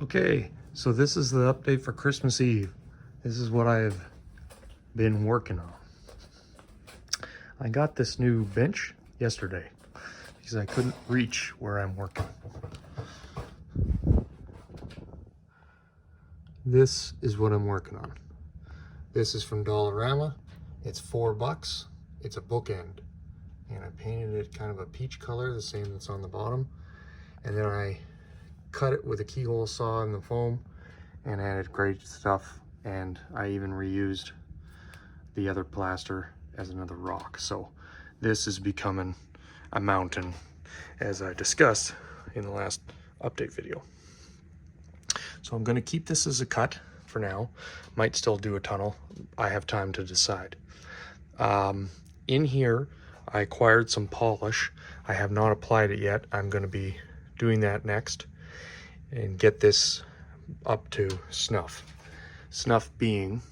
Okay, so this is the update for Christmas Eve. This is what I've been working on. I got this new bench yesterday because I couldn't reach where I'm working. This is what I'm working on. This is from Dollarama. It's $4. It's a bookend. And I painted it kind of a peach color, the same that's on the bottom. And then I cut it with a keyhole saw in the foam and added great stuff. And I even reused the other plaster as another rock. So this is becoming a mountain, as I discussed in the last update video. So I'm going to keep this as a cut for now. Might still do a tunnel. I have time to decide. In here, I acquired some polish. I have not applied it yet. I'm going to be doing that next and get this up to snuff. Snuff being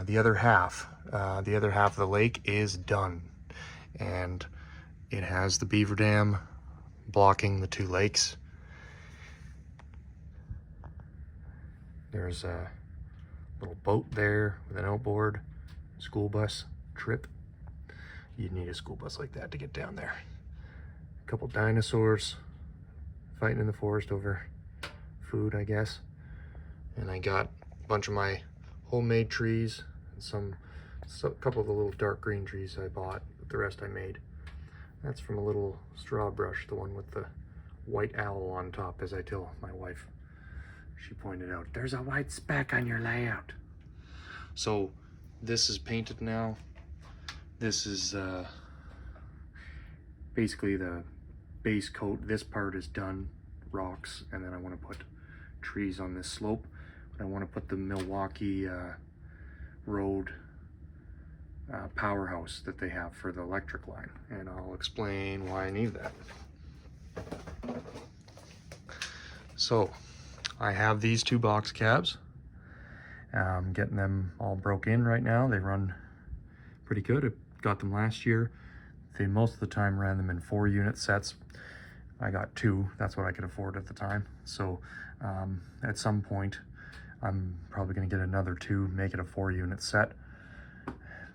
the other half. The other half of the lake is done, and it has the beaver dam blocking the two lakes. There's a little boat there with an outboard, school bus trip. You'd need a school bus like that to get down there. A couple dinosaurs fighting in the forest over food, I guess. And I got a bunch of my homemade trees and a couple of the little dark green trees I bought, but the rest I made. That's from a little straw brush, the one with the white owl on top, as I tell my wife. She pointed out, there's a white speck on your layout. So this is painted now. This is basically the base coat. This part is done, rocks, and then I want to put trees on this slope. I want to put the Milwaukee Road powerhouse that they have for the electric line, and I'll explain why I need that. So I have these two box cabs. I'm getting them all broke in right now. They run pretty good. I got them last year. They most of the time ran them in 4-unit sets. I got 2. That's what I could afford at the time. So at some point, I'm probably going to get another 2, make it a 4-unit set.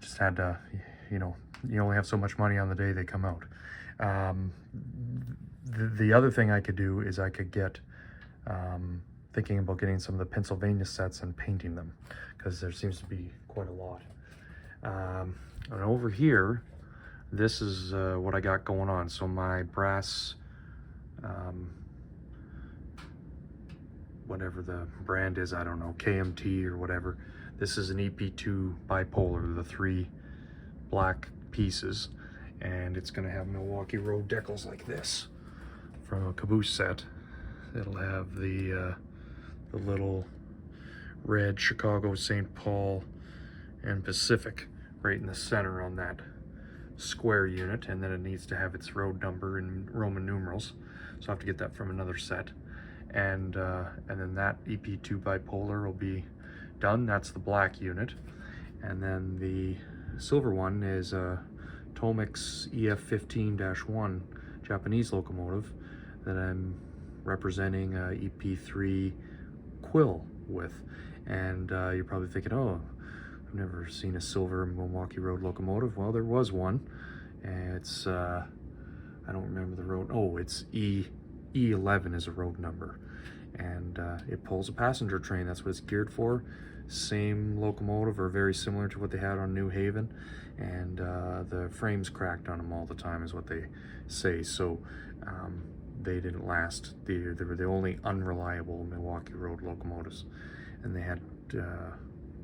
Just had to, you only have so much money on the day they come out. The other thing I could do is I could get, thinking about getting some of the Pennsylvania sets and painting them, because there seems to be quite a lot. And over here, this is what I got going on. So my brass, whatever the brand is, I don't know, KMT or whatever. This is an EP2 bipolar, the 3 black pieces, and it's going to have Milwaukee Road decals like this from a caboose set. It'll have the little red Chicago, St. Paul, and Pacific right in the center on that square unit, and then it needs to have its road number in Roman numerals, so I have to get that from another set. And then that EP2 bipolar will be done. That's the black unit. And then the silver one is a Tomix EF15-1 Japanese locomotive that I'm representing EP3 quill with. And you're probably thinking, oh, I've never seen a silver Milwaukee Road locomotive. Well, there was one. It's, I don't remember the road. Oh, it's E11 is a road number. And it pulls a passenger train. That's what it's geared for. Same locomotive, or very similar to what they had on New Haven. And the frames cracked on them all the time is what they say. So they didn't last. They were the only unreliable Milwaukee Road locomotives. And they had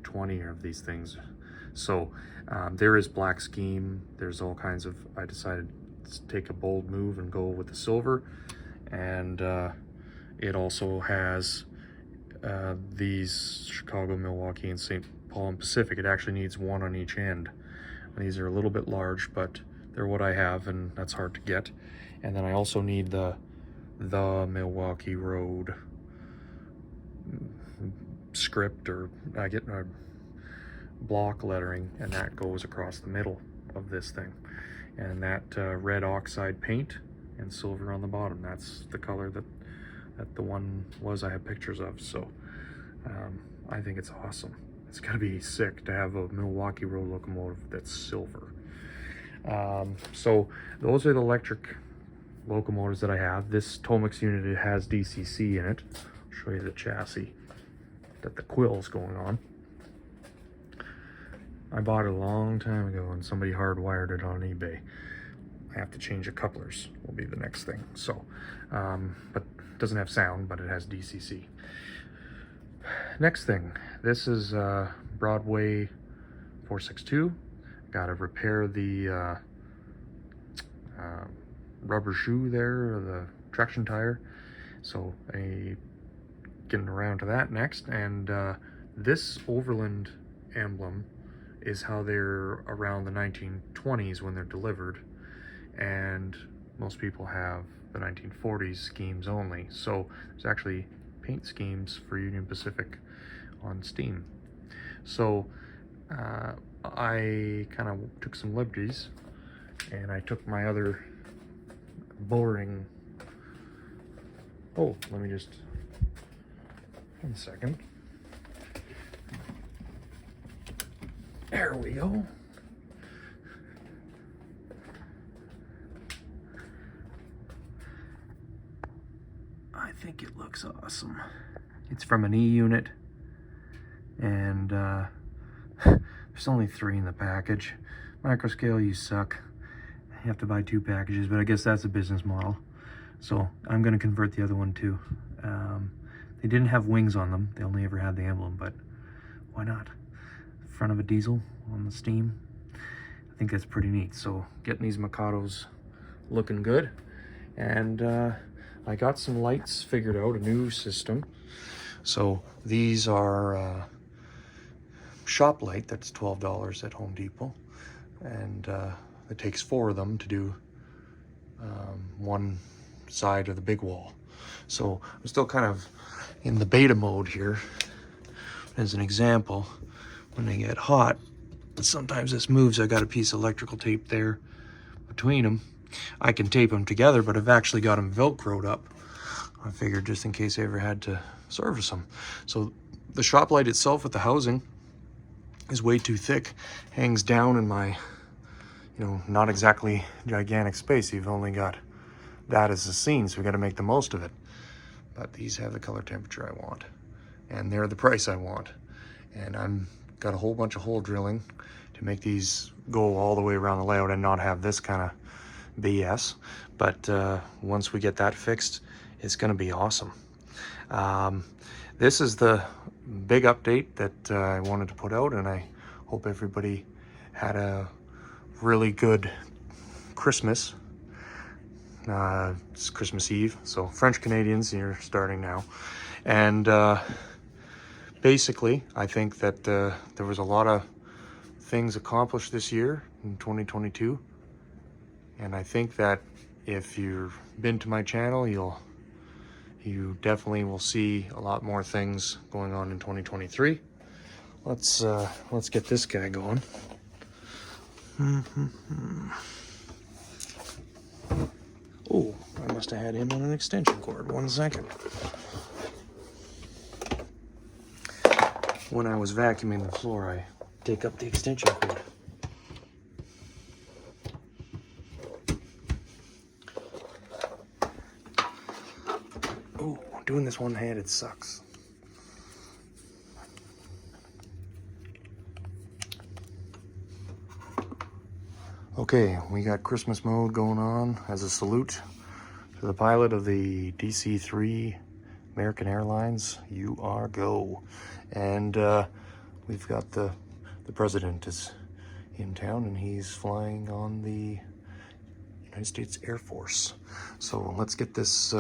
20 of these things. So there is black scheme. There's all kinds of, I decided to take a bold move and go with the silver. And it also has these Chicago, Milwaukee, and St. Paul and Pacific. It actually needs one on each end. These are a little bit large, but they're what I have, and that's hard to get. And then I also need the Milwaukee Road script, or I get a block lettering, and that goes across the middle of this thing. And that red oxide paint and silver on the bottom, that's the color that that the one was I have pictures of. So I think it's awesome. It's gotta be sick to have a Milwaukee Road locomotive that's silver. So those are the electric locomotives that I have. This Tomix unit, it has DCC in it. I'll show you the chassis that the quill's going on. I bought it a long time ago and somebody hardwired it on eBay. I have to change the couplers, will be the next thing. So, but it doesn't have sound, but it has DCC. Next thing, this is Broadway 462. Got to repair the rubber shoe there, or the traction tire. So getting around to that next. And this Overland emblem is how they're around the 1920s when they're delivered, and most people have the 1940s schemes only. So there's actually paint schemes for Union Pacific on Steam. So I kind of took some liberties, and I took my other boring, oh, let me just, 1 second. There we go. I think it looks awesome. It's from an E unit, and there's only 3 in the package. Microscale, you suck. You have to buy 2 packages, but I guess that's a business model. So I'm going to convert the other one too. They didn't have wings on them. They only ever had the emblem, but why not? Front of a diesel on the Steam. I think that's pretty neat. So getting these Mikados looking good. And I got some lights figured out, a new system. So these are shop light, that's $12 at Home Depot. And it takes 4 of them to do one side of the big wall. So I'm still kind of in the beta mode here. As an example, when they get hot, sometimes this moves. I got a piece of electrical tape there between them. I can tape them together, but I've actually got them Velcroed up. I figured just in case I ever had to service them. So the shop light itself with the housing is way too thick, hangs down in my, not exactly gigantic space. You've only got that as a scene, so we got to make the most of it. But these have the color temperature I want, and they're the price I want. And I'm got a whole bunch of hole drilling to make these go all the way around the layout and not have this kind of BS. But once we get that fixed, it's going to be awesome. This is the big update that I wanted to put out, and I hope everybody had a really good Christmas. It's Christmas Eve, so French Canadians, you're starting now. And basically, I think that there was a lot of things accomplished this year in 2022. And I think that if you've been to my channel, you definitely will see a lot more things going on in 2023. Let's get this guy going. Oh, I must have had him on an extension cord. 1 second. When I was vacuuming the floor, I take up the extension cord. Oh, doing this one-handed sucks. Okay, we got Christmas mode going on as a salute to the pilot of the DC-3 American Airlines. You are go. And we've got the president is in town, and he's flying on the United States Air Force. So let's get this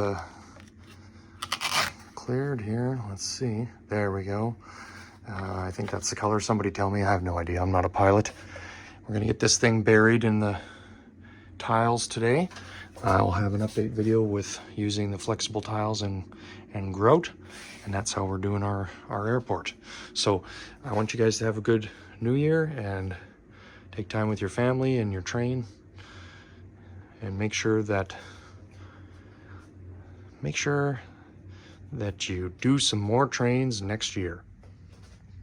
cleared here. Let's see. There we go. I think that's the color. Somebody tell me. I have no idea. I'm not a pilot. We're gonna get this thing buried in the tiles today. I'll have an update video with using the flexible tiles and grout, and that's how we're doing our airport. So I want you guys to have a good new year and take time with your family and your train, and make sure that you do some more trains next year.